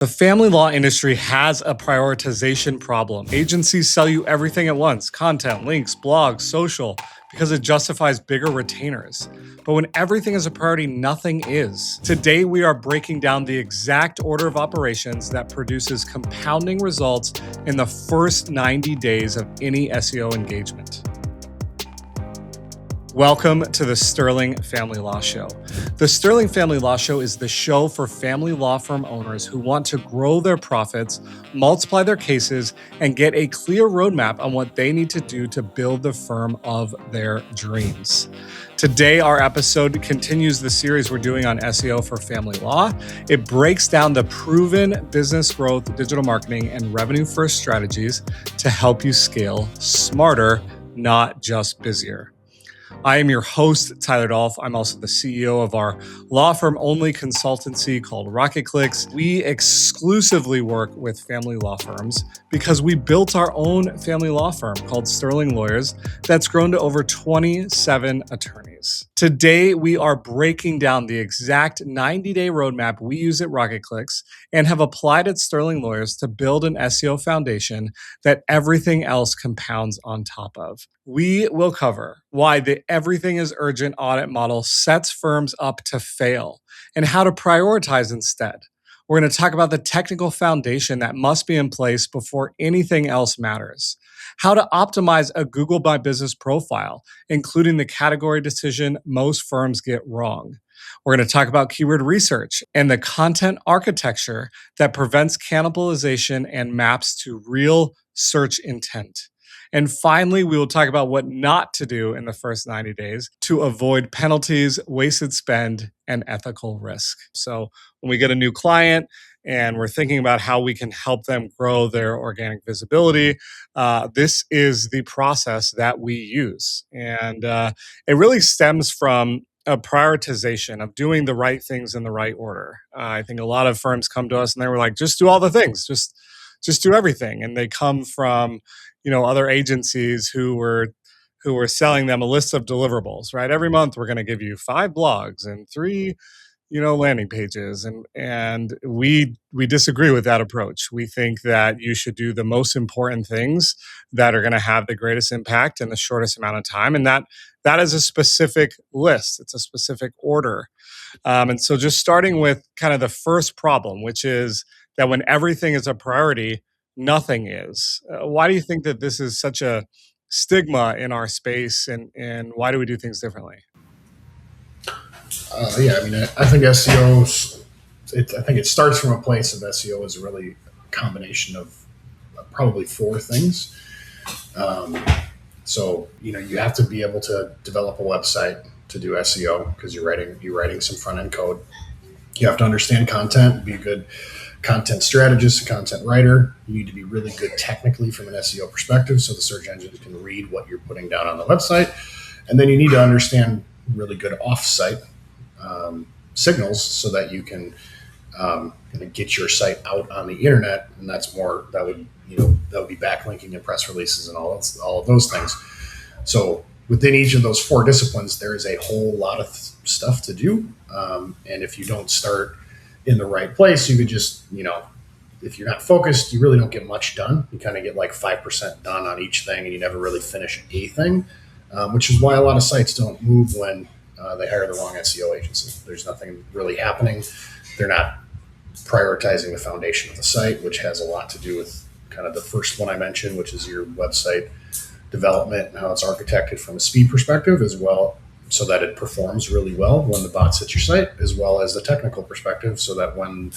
The family law industry has a prioritization problem. Agencies sell you everything at once: content, links, blogs, social, because it justifies bigger retainers. But when everything is a priority, nothing is. Today, we are breaking down the exact order of operations that produces compounding results in the first 90 days of any SEO engagement. Welcome to the Sterling Family Law Show. The Sterling Family Law Show is the show for family law firm owners who want to grow their profits, multiply their cases, and get a clear roadmap on what they need to do to build the firm of their dreams. Today, our episode continues the series we're doing on SEO for family law. It breaks down the proven business growth, digital marketing, and revenue-first strategies to help you scale smarter, not just busier. I am your host, Tyler Dolph. I'm also the CEO of our law firm-only consultancy called Rocket Clicks. We exclusively work with family law firms because we built our own family law firm called Sterling Lawyers that's grown to over 27 attorneys. Today, we are breaking down the exact 90-day roadmap we use at Rocket Clicks and have applied at Sterling Lawyers to build an SEO foundation that everything else compounds on top of. We will cover why the everything is urgent audit model sets firms up to fail and how to prioritize instead. We're going to talk about the technical foundation that must be in place before anything else matters, how to optimize a Google My Business profile, including the category decision most firms get wrong. We're going to talk about keyword research and the content architecture that prevents cannibalization and maps to real search intent. And finally, we will talk about what not to do in the first 90 days to avoid penalties, wasted spend, and ethical risk. So when we get a new client and we're thinking about how we can help them grow their organic visibility, this is the process that we use. And it really stems from a prioritization of doing the right things in the right order. I think a lot of firms come to us and they were like, just do all the things, just do everything. And they come from other agencies who were selling them a list of deliverables, right? Every month we're going to give you 5 blogs and 3, landing pages. And we disagree with that approach. We think that you should do the most important things that are going to have the greatest impact in the shortest amount of time. And that is a specific list. It's a specific order. And so just starting with kind of the first problem, which is that when everything is a priority, nothing is. Why do you think that this is such a stigma in our space, and why do we do things differently? I think SEO, I think it starts from a place of SEO is really a combination of probably 4 things. You have to be able to develop a website to do SEO because you're writing some front end code. You have to understand content, be a good content strategist, a content writer. You need to be really good technically from an SEO perspective so the search engines can read what you're putting down on the website. And then you need to understand really good off-site signals so that you can get your site out on the internet. And that would be backlinking and press releases and all of those things. So within each of those 4 disciplines, there is a whole lot of stuff to do. And if you don't start in the right place, you could just, if you're not focused, you really don't get much done. You kind of get like 5% done on each thing and you never really finish a thing, which is why a lot of sites don't move when they hire the wrong SEO agency. There's nothing really happening. They're not prioritizing the foundation of the site, which has a lot to do with kind of the first one I mentioned, which is your website development and how it's architected from a speed perspective as well, so that it performs really well when the bots hit your site, as well as the technical perspective, so that when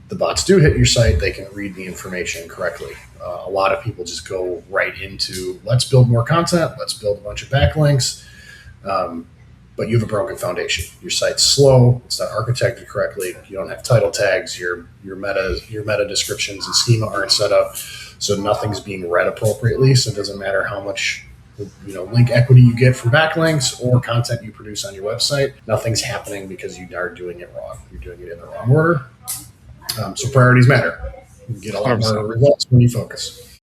the bots do hit your site, they can read the information correctly. A lot of people just go right into, let's build more content, let's build a bunch of backlinks, but you have a broken foundation. Your site's slow, it's not architected correctly, you don't have title tags, your meta descriptions and schema aren't set up, so nothing's being read appropriately, so it doesn't matter how much link equity you get from backlinks or content you produce on your website. Nothing's happening because you are doing it wrong. You're doing it in the wrong order. So priorities matter. You get a lot 100%. More results when you focus.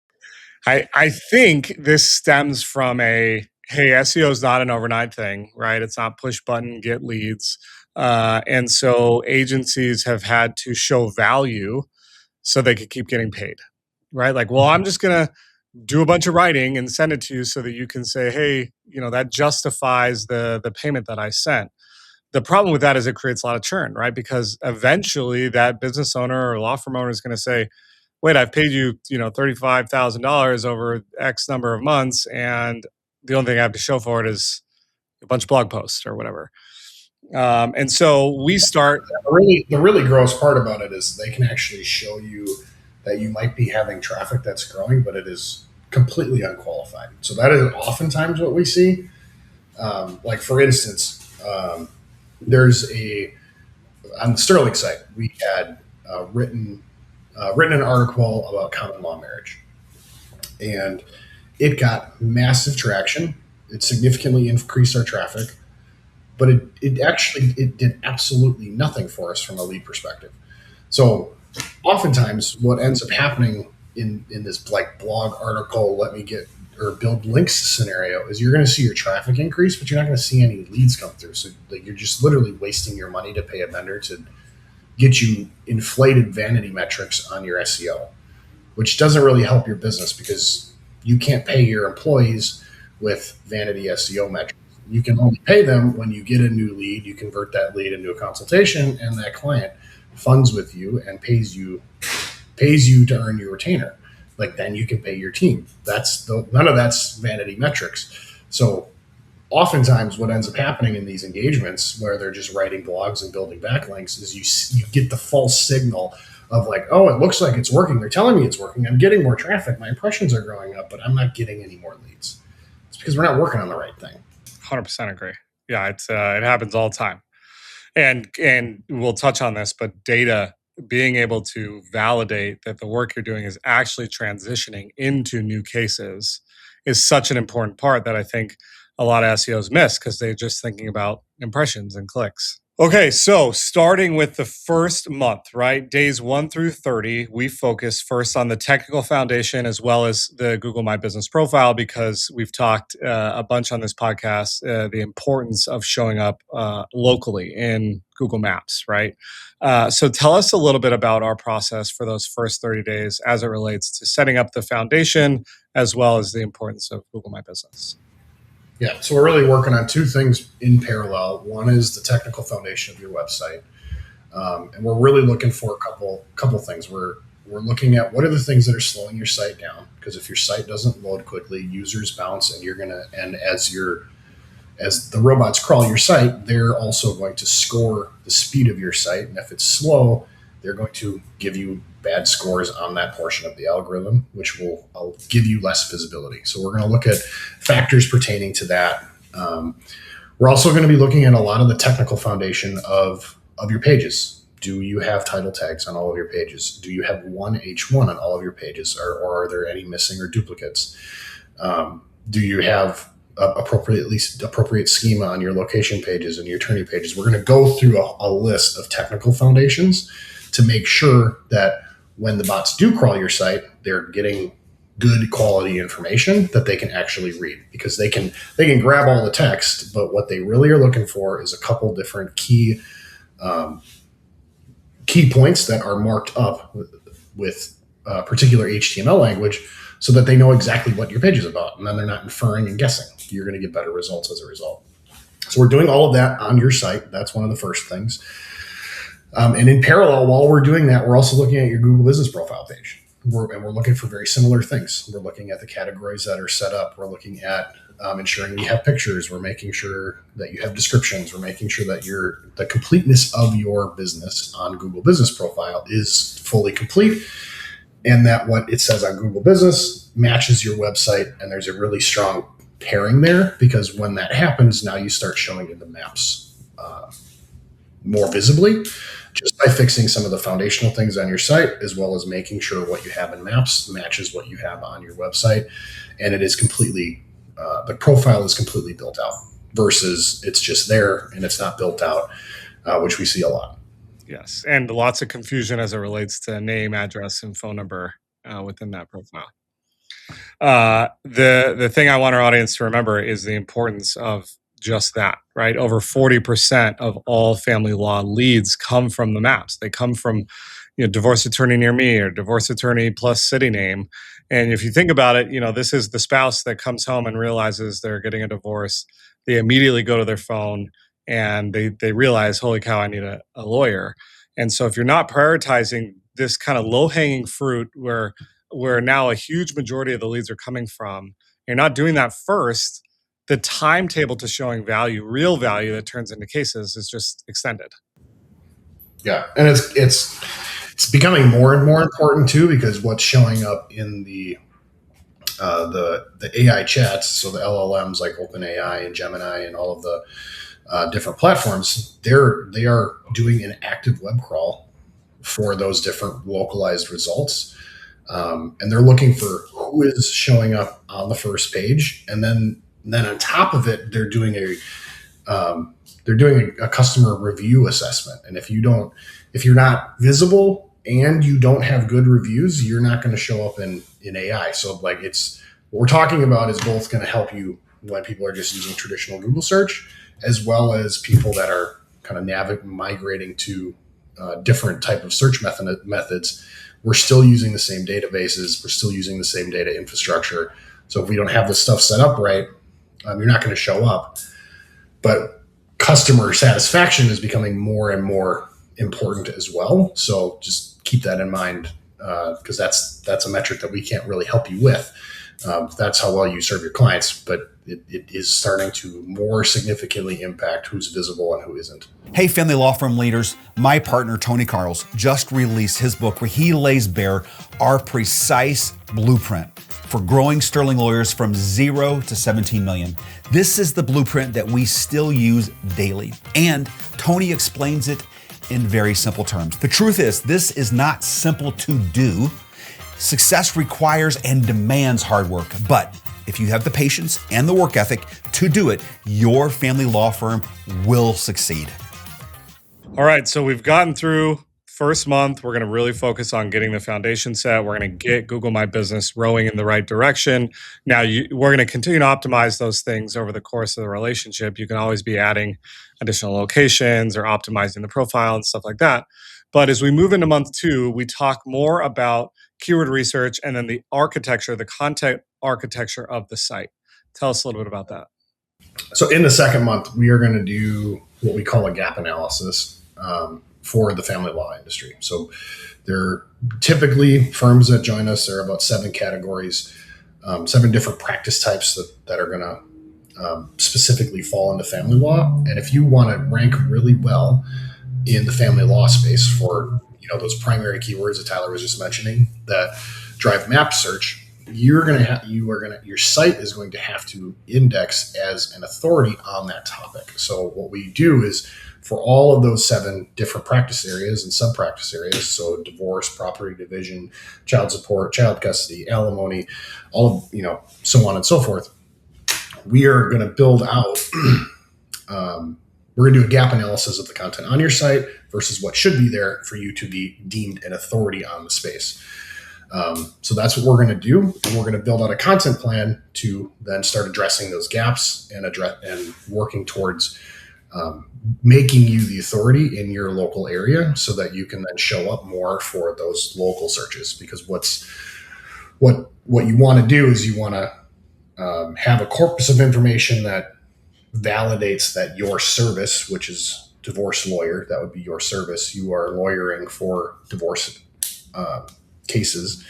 I think this stems from hey, SEO is not an overnight thing, right? It's not push button, get leads. And so agencies have had to show value so they could keep getting paid, right? Like, well, I'm just going to do a bunch of writing and send it to you so that you can say, hey, that justifies the payment that I sent. The problem with that is it creates a lot of churn, right? Because eventually that business owner or law firm owner is going to say, wait, I've paid you, $35,000 over X number of months, and the only thing I have to show for it is a bunch of blog posts or whatever. And so we start. The really gross part about it is they can actually show you that you might be having traffic that's growing, but it is completely unqualified. So that is oftentimes what we see. Like for instance, there's on the Sterling site we had written an article about common law marriage, and it got massive traction. It significantly increased our traffic, but it did absolutely nothing for us from a lead perspective. So oftentimes what ends up happening in this like blog article, let me get or build links scenario, is you're going to see your traffic increase, but you're not going to see any leads come through. So like, you're just literally wasting your money to pay a vendor to get you inflated vanity metrics on your SEO, which doesn't really help your business because you can't pay your employees with vanity SEO metrics. You can only pay them when you get a new lead, you convert that lead into a consultation, and that client funds with you and pays you to earn your retainer. Like then you can pay your team. None of that's vanity metrics. So oftentimes what ends up happening in these engagements where they're just writing blogs and building backlinks is you get the false signal of like, oh, it looks like it's working. They're telling me it's working. I'm getting more traffic. My impressions are growing up, but I'm not getting any more leads. It's because we're not working on the right thing. 100% agree. Yeah, it happens all the time. And we'll touch on this, but data, being able to validate that the work you're doing is actually transitioning into new cases is such an important part that I think a lot of SEOs miss because they're just thinking about impressions and clicks. Okay, so starting with the first month, right? Days 1 through 30, we focus first on the technical foundation as well as the Google My Business profile because we've talked a bunch on this podcast, the importance of showing up locally in Google Maps, right? So tell us a little bit about our process for those first 30 days as it relates to setting up the foundation as well as the importance of Google My Business. Yeah, so we're really working on two things in parallel. One is the technical foundation of your website, and we're really looking for a couple things. We're looking at what are the things that are slowing your site down, because if your site doesn't load quickly, users bounce, and as the robots crawl your site, they're also going to score the speed of your site, and if it's slow, they're going to give you bad scores on that portion of the algorithm, which will give you less visibility. So we're going to look at factors pertaining to that. We're also going to be looking at a lot of the technical foundation of your pages. Do you have title tags on all of your pages? Do you have one H1 on all of your pages, or are there any missing or duplicates? Do you have appropriate schema on your location pages and your attorney pages? We're going to go through a list of technical foundations to make sure that when the bots do crawl your site, they're getting good quality information that they can actually read, because they can grab all the text, but what they really are looking for is a couple different key points that are marked up with particular HTML language so that they know exactly what your page is about, and then they're not inferring and guessing. You're going to get better results as a result. So we're doing all of that on your site. That's one of the first things. And in parallel, while we're doing that, we're also looking at your Google Business Profile page. We're looking for very similar things. We're looking at the categories that are set up. We're looking at ensuring you have pictures. We're making sure that you have descriptions. We're making sure that the completeness of your business on Google Business Profile is fully complete, and that what it says on Google Business matches your website. And there's a really strong pairing there, because when that happens, now you start showing in the maps more visibly, just by fixing some of the foundational things on your site, as well as making sure what you have in maps matches what you have on your website. And it is completely, the profile is completely built out, versus it's just there and it's not built out, which we see a lot. Yes, and lots of confusion as it relates to name, address, and phone number within that profile. The thing I want our audience to remember is the importance of just that, right? Over 40% of all family law leads come from the maps. They come from, divorce attorney near me or divorce attorney plus city name. And if you think about it, this is the spouse that comes home and realizes they're getting a divorce. They immediately go to their phone and they realize, holy cow, I need a lawyer. And so if you're not prioritizing this kind of low hanging fruit where now a huge majority of the leads are coming from, you're not doing that first, the timetable to showing value, real value that turns into cases, is just extended. Yeah, and it's becoming more and more important too, because what's showing up in the AI chats, so the LLMs like OpenAI and Gemini and all of the different platforms, they are doing an active web crawl for those different localized results, and they're looking for who is showing up on the first page, and then on top of it, they're doing a customer review assessment. And if you're not visible and you don't have good reviews, you're not going to show up in AI. So like what we're talking about is both going to help you when people are just using traditional Google search, as well as people that are kind of migrating to different type of search methods. We're still using the same databases. We're still using the same data infrastructure. So if we don't have this stuff set up right, you're not going to show up. But customer satisfaction is becoming more and more important as well. So just keep that in mind, because that's a metric that we can't really help you with. That's how well you serve your clients, but it is starting to more significantly impact who's visible and who isn't. Hey, family law firm leaders, my partner, Tony Carls, just released his book where he lays bare our precise blueprint for growing Sterling lawyers from 0 to 17 million. This is the blueprint that we still use daily. And Tony explains it in very simple terms. The truth is, this is not simple to do. Success requires and demands hard work, but if you have the patience and the work ethic to do it, your family law firm will succeed. All right, so we've gotten through first month. We're going to really focus on getting the foundation set. We're going to get Google My Business rowing in the right direction. Now, we're going to continue to optimize those things over the course of the relationship. You can always be adding additional locations or optimizing the profile and stuff like that. But as we move into month 2, we talk more about keyword research and then the architecture, the content architecture of the site. Tell us a little bit about that. So in the second month, we are going to do what we call a gap analysis for the family law industry. So there are typically firms that join us. There are about 7 categories, 7 different practice types that are going to specifically fall into family law. And if you want to rank really well in the family law space for those primary keywords that Tyler was just mentioning that drive map search, your site is going to have to index as an authority on that topic. So what we do is, for all of those 7 different practice areas and sub-practice areas, so divorce, property division, child support, child custody, alimony, all of, so on and so forth, we are going to build out, we're going to do a gap analysis of the content on your site versus what should be there for you to be deemed an authority on the space. So that's what we're going to do. And we're going to build out a content plan to then start addressing those gaps and working towards making you the authority in your local area so that you can then show up more for those local searches. Because what you want to do is you want to have a corpus of information that validates that your service, which is divorce lawyer, that would be your service. You are lawyering for divorce cases.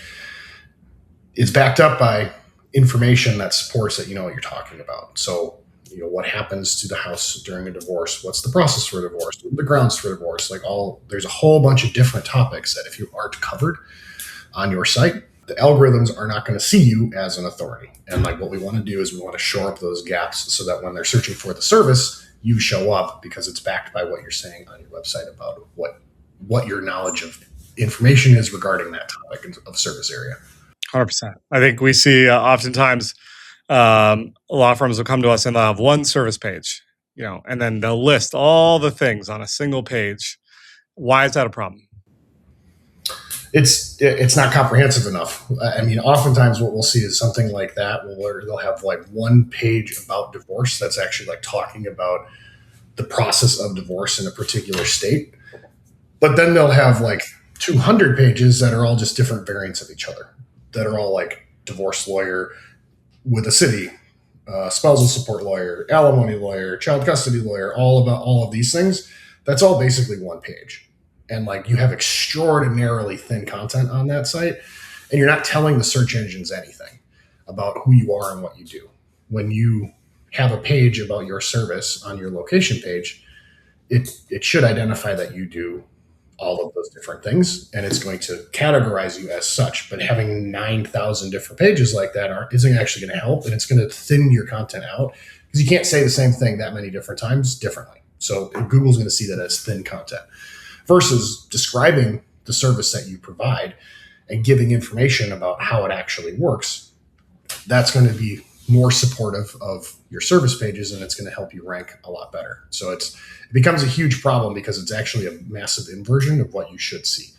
It's backed up by information that supports that you know what you're talking about. So, what happens to the house during a divorce? What's the process for divorce? The grounds for divorce? There's a whole bunch of different topics that if you aren't covered on your site, the algorithms are not going to see you as an authority. And what we want to do is we want to shore up those gaps so that when they're searching for the service, you show up because it's backed by what you're saying on your website about what your knowledge of information is regarding that topic of service area. 100%. I think we see oftentimes law firms will come to us and they'll have one service page, and then they'll list all the things on a single page. Why is that a problem? It's not comprehensive enough. I mean, oftentimes what we'll see is something like that where they'll have one page about divorce that's actually talking about the process of divorce in a particular state. But then they'll have 200 pages that are all just different variants of each other, that are all like divorce lawyer with a city, spousal support lawyer, alimony lawyer, child custody lawyer, all about all of these things. That's all basically one page. And like you have extraordinarily thin content on that site, and you're not telling the search engines anything about who you are and what you do. When you have a page about your service on your location page, it should identify that you do all of those different things, and it's going to categorize you as such. But having 9,000 different pages like that isn't actually going to help, and it's going to thin your content out because you can't say the same thing that many different times differently. So Google's going to see that as thin content versus describing the service that you provide and giving information about how it actually works. That's going to be more supportive of your service pages, and it's going to help you rank a lot better. So it becomes a huge problem because it's actually a massive inversion of what you should see.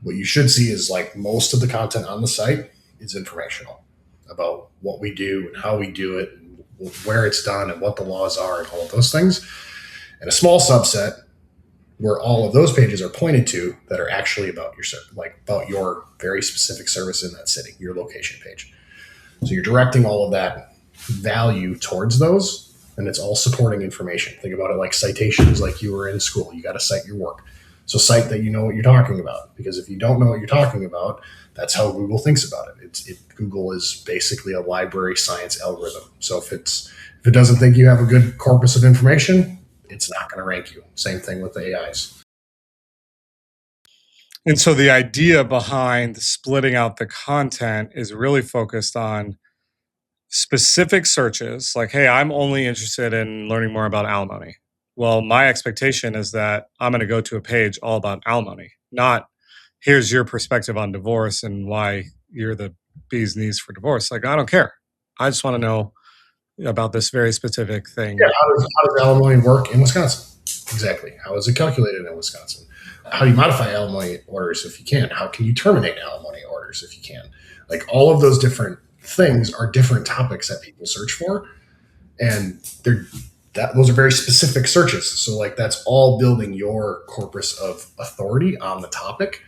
What you should see is like most of the content on the site is informational about what we do and how we do it, and where it's done and what the laws are and all of those things. And a small subset where all of those pages are pointed to that are actually about your about your very specific service in that city, your location page. So you're directing all of that value towards those, and it's all supporting information. Think about it like citations, like you were in school. You got to cite your work. So cite that you know what you're talking about, because if you don't know what you're talking about, that's how Google thinks about it. Google is basically a library science algorithm. So if it doesn't think you have a good corpus of information, it's not going to rank you. Same thing with the AIs. And so the idea behind splitting out the content is really focused on specific searches. Like, hey, I'm only interested in learning more about alimony. Well, my expectation is that I'm going to go to a page all about alimony, not here's your perspective on divorce and why you're the bee's knees for divorce. Like, I don't care. I just want to know about this very specific thing. Yeah, how does alimony work in Wisconsin? Exactly. How is it calculated in Wisconsin? How do you modify alimony orders if you can? How can you terminate alimony orders if you can? Like all of those different things are different topics that people search for, and those are very specific searches. So like that's all building your corpus of authority on the topic,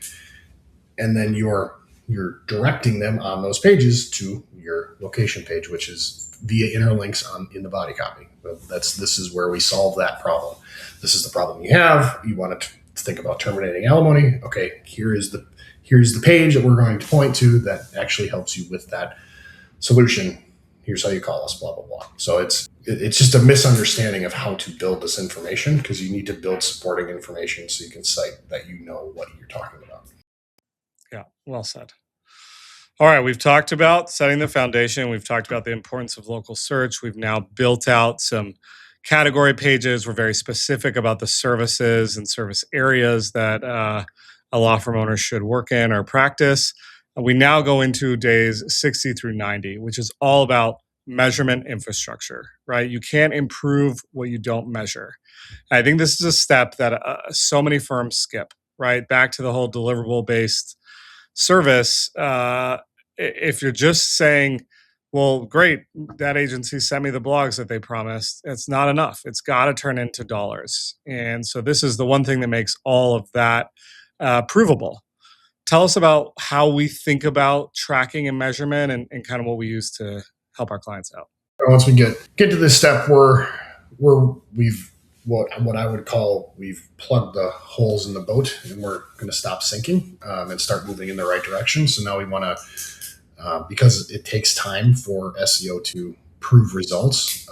and then you're directing them on those pages to your location page, which is via interlinks in the body copy. This is where we solve that problem. This is the problem you have. You want to think about terminating alimony. Okay, here's the page that we're going to point to that actually helps you with that solution. Here's how you call us, blah, blah, blah. So it's just a misunderstanding of how to build this information, because you need to build supporting information so you can cite that you know what you're talking about. Yeah, well said. All right, we've talked about setting the foundation. We've talked about the importance of local search. We've now built out some category pages. We're very specific about the services and service areas that a law firm owner should work in or practice. We now go into days 60 through 90, which is all about measurement infrastructure, right? You can't improve what you don't measure. I think this is a step that so many firms skip, right? Back to the whole deliverable-based service. If you're just saying, well, great, that agency sent me the blogs that they promised, it's not enough. It's got to turn into dollars. And so this is the one thing that makes all of that provable. Tell us about how we think about tracking and measurement and kind of what we use to help our clients out. Once we get to this step where we've what I would call we've plugged the holes in the boat and we're going to stop sinking and start moving in the right direction. So now we want to, because it takes time for SEO to prove results.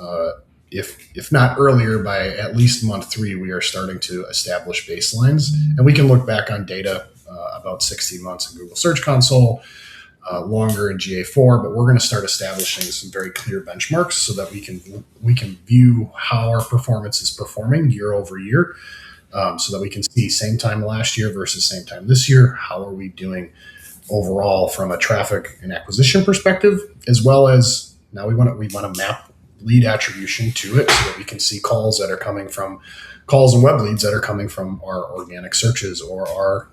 If not earlier, by at least month 3, we are starting to establish baselines, and we can look back on data about 16 months in Google Search Console, longer in GA4, but we're going to start establishing some very clear benchmarks so that we can view how our performance is performing year over year, so that we can see same time last year versus same time this year. How are we doing overall from a traffic and acquisition perspective, as well as now we want to map lead attribution to it so that we can see calls and web leads that are coming from our organic searches or our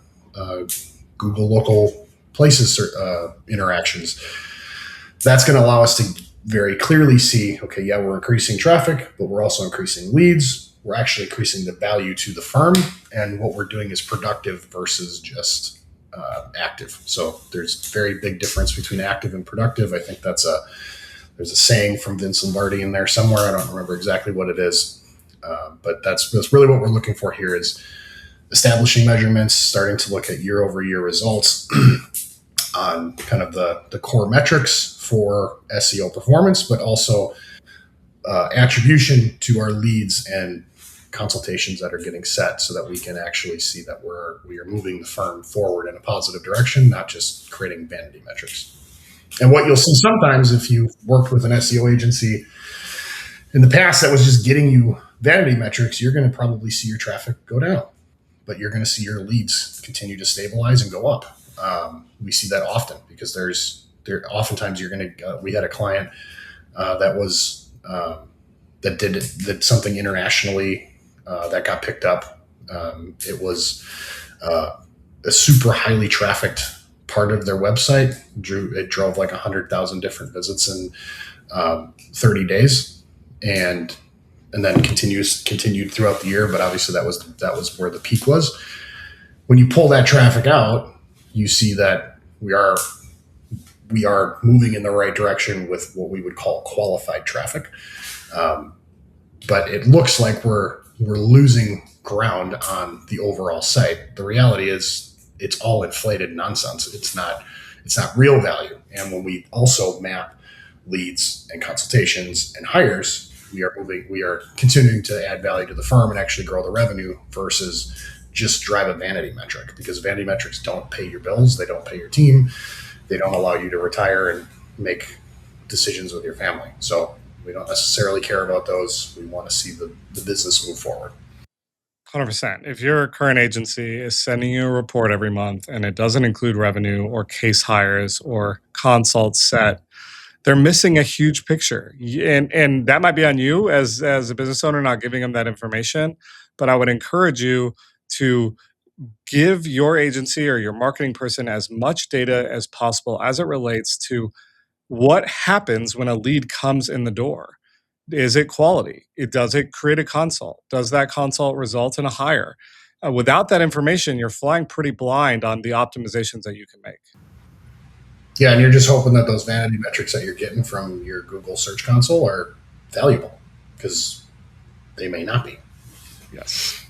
Google local places interactions. That's going to allow us to very clearly see, okay, yeah, we're increasing traffic, but we're also increasing leads. we're actually increasing the value to the firm, and what we're doing is productive versus just active. So there's a very big difference between active and productive. I think there's a saying from Vince Lombardi in there somewhere. I don't remember exactly what it is, but that's really what we're looking for here is establishing measurements, starting to look at year over year results on kind of the core metrics for SEO performance, but also attribution to our leads and consultations that are getting set so that we can actually see that we are moving the firm forward in a positive direction, not just creating vanity metrics. And what you'll see sometimes if you've worked with an SEO agency in the past that was just getting you vanity metrics, you're going to probably see your traffic go down, but you're going to see your leads continue to stabilize and go up. We see that often because oftentimes you're going to, we had a client that did something internationally that got picked up. It was a super highly trafficked part of their website. It drove like 100,000 different visits in 30 days, and then continued throughout the year. But obviously that was where the peak was. When you pull that traffic out, you see that we are moving in the right direction with what we would call qualified traffic. But it looks like we're losing ground on the overall site. The reality is it's all inflated nonsense. It's not real value. And when we also map leads and consultations and hires, we are continuing to add value to the firm and actually grow the revenue versus just drive a vanity metric, because vanity metrics don't pay your bills. They don't pay your team. They don't allow you to retire and make decisions with your family. So we don't necessarily care about those. We want to see the business move forward. 100%. If your current agency is sending you a report every month and it doesn't include revenue or case hires or consults set, they're missing a huge picture. And that might be on you as a business owner not giving them that information. But I would encourage you to give your agency or your marketing person as much data as possible as it relates to what happens when a lead comes in the door. Is it quality? Does it create a consult? Does that consult result in a hire? Without that information, you're flying pretty blind on the optimizations that you can make. Yeah, and you're just hoping that those vanity metrics that you're getting from your Google Search Console are valuable, because they may not be. Yes.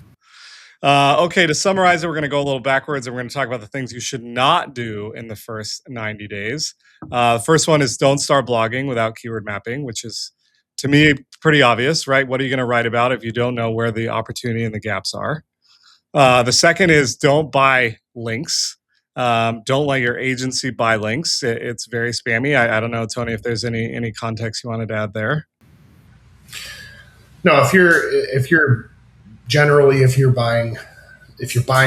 Okay, to summarize it, we're going to go a little backwards and we're going to talk about the things you should not do in the first 90 days. The first one is don't start blogging without keyword mapping, which is, to me, pretty obvious, right? What are you going to write about if you don't know where the opportunity and the gaps are? The second is don't buy links. Don't let your agency buy links. It's very spammy. I don't know, Tony, if there's any context you wanted to add there. No, if you're buying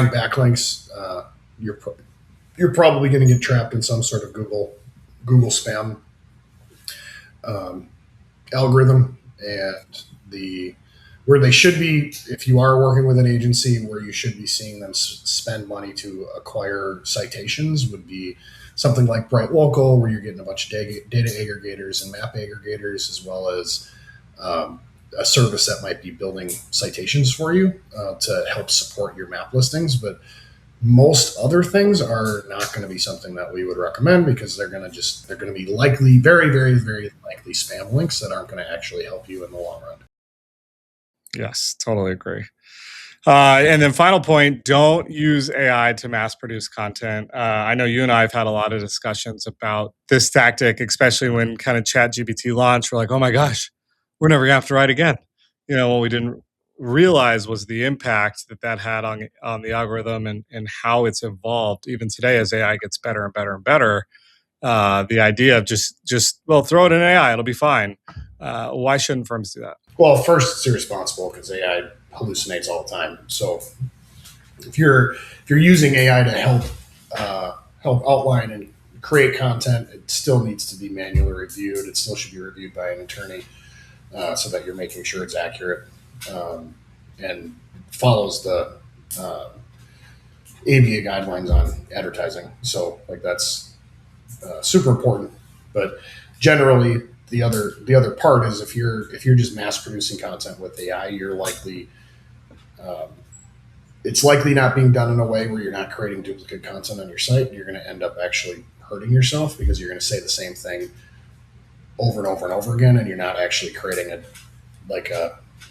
backlinks, you're probably going to get trapped in some sort of Google spam algorithm, and where they should be, if you are working with an agency, where you should be seeing them spend money to acquire citations would be something like Bright Local, where you're getting a bunch of data aggregators and map aggregators, as well as a service that might be building citations for you to help support your map listings. But most other things are not going to be something that we would recommend, because they're going to be likely, very, very, very likely spam links that aren't going to actually help you in the long run. Yes, totally agree. And then final point, don't use AI to mass produce content. I know you and I have had a lot of discussions about this tactic, especially when kind of ChatGPT launched. We're like, oh my gosh, we're never gonna have to write again. What we didn't realize was the impact that had on the algorithm and how it's evolved even today as AI gets better and better and better. The idea of just throw it in AI, it'll be fine. Why shouldn't firms do that? Well, first, it's irresponsible because AI hallucinates all the time. So if you're using AI to help outline and create content, it still needs to be manually reviewed. It still should be reviewed by an attorney so that you're making sure it's accurate and follows the ABA guidelines on advertising. So that's super important. But generally, the other part is if you're just mass producing content with AI, you're likely it's likely not being done in a way where you're not creating duplicate content on your site. You're going to end up actually hurting yourself because you're going to say the same thing over and over and over again, and you're not actually creating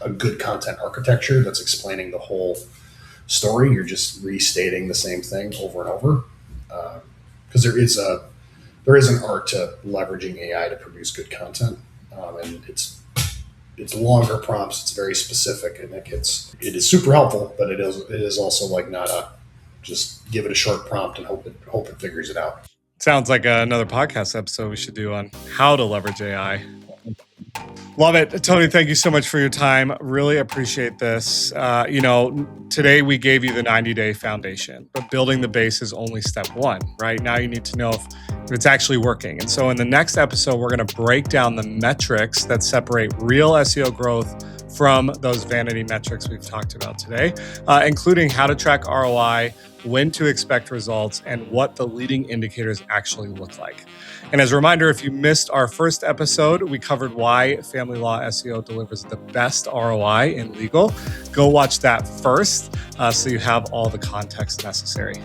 a good content architecture that's explaining the whole story. You're just restating the same thing over and over. Because there is an art to leveraging AI to produce good content, and it's longer prompts. It's very specific, and it is super helpful. But it is also like not a just give it a short prompt and hope it figures it out. Sounds like another podcast episode we should do on how to leverage AI. Love it. Tony, thank you so much for your time. Really appreciate this. Today we gave you the 90-day foundation, but building the base is only step one, right? Now you need to know if it's actually working. And so in the next episode, we're going to break down the metrics that separate real SEO growth from those vanity metrics we've talked about today, including how to track ROI, when to expect results, and what the leading indicators actually look like. And as a reminder, if you missed our first episode, we covered why family law SEO delivers the best ROI in legal. Go watch that first so you have all the context necessary.